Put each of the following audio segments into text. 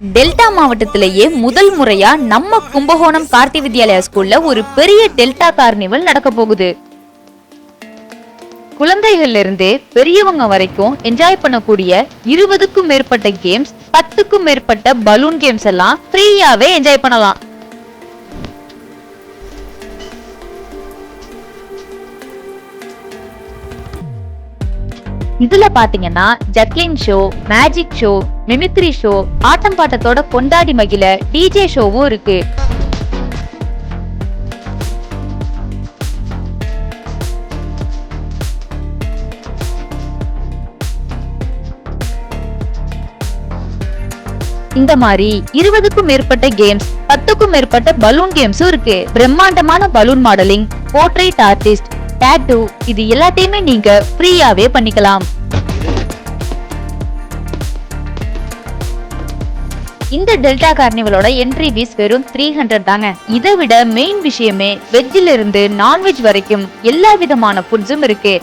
Delta மாவட்டத்திலேயே முதல் முறையா நம்ம கும்பகோணம் கார்த்தி வித்யாலயா ஸ்கூல்ல ஒரு பெரிய டெல்டா கார்னிவல் நடக்க போகுது. குழந்தைகள்ல இருந்து பெரியவங்க வரைக்கும் என்ஜாய் பண்ணக்கூடிய 20க்கும் மேற்பட்ட கேம்ஸ், 10க்கும் மேற்பட்ட பலூன் கேம்ஸ் எல்லாம் ஃப்ரீயாவே என்ஜாய் பண்ணலாம். இதுல பாத்தீங்கன்னா juggling show, magic show, mimicry show, ஆட்டம் பாட்டத்தோட கொண்டாடி மகிழ டிஜே ஷோவும் இருக்கு. இந்த மாதிரி 20க்கும் மேற்பட்ட கேம்ஸ், 10க்கும் மேற்பட்ட பலூன் கேம்ஸும் இருக்கு. பிரம்மாண்டமான balloon modelling, portrait artist, tattoo, இது எல்லாத்தையுமே நீங்க ஃப்ரீயாவே பண்ணிக்கலாம். இந்த டெல்டா கார்னிவலோட என்ட்ரி ஃபீஸ் வெறும் 300 தாங்க. இதை விட மெயின் விஷயமே வெஜ்ஜில இருந்து நான்வெஜ் வரைக்கும் எல்லா விதமான ஃபுட்ஸும் இருக்கு.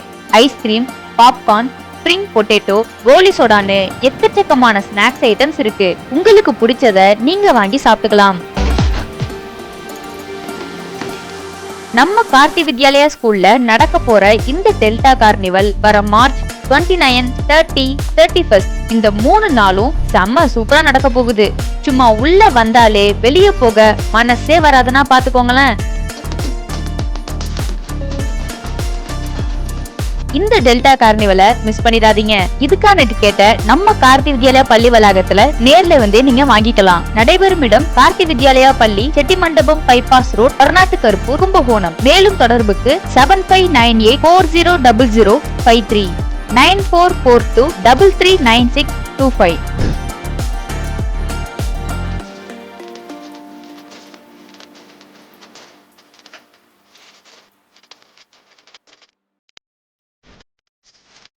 ஐஸ்கிரீம், பாப்கார்ன், ஸ்ப்ரிங் பொட்டேட்டோ, கோலி சோடான்னு எக்கச்சக்கமான ஸ்நாக்ஸ் ஐட்டம்ஸ் இருக்கு. உங்களுக்கு பிடிச்சத நீங்க வாங்கி சாப்பிட்டுக்கலாம். நம்ம கார்த்தி வித்யாலயா ஸ்கூல்ல நடக்க போற இந்த டெல்டா கார்னிவல் வர மார்ச் 29, 30, 31 இந்த 3 நாளும் செம்ம சூப்பரா நடக்க போகுது. சும்மா உள்ள வந்தாலே வெளியே போக மனசே வராதுன்னா பாத்துக்கோங்களேன். இந்த டெல்டா கார்னிவலை மிஸ் பண்ணிடாதீங்க. இதுக்கான டிக்கெட்டை நம்ம கார்த்தி வித்யாலயா பள்ளி வளாகத்துல நேர்ல வந்தே நீங்க வாங்கிக்கலாம். நடைபெறும் இடம் கார்த்தி வித்யாலயா பள்ளி, செட்டிமண்டபம் பைபாஸ் ரோட், கர்நாடக கருப்பூர், கும்பகோணம். மேலும் தொடர்புக்கு 7598400053, 9442339625.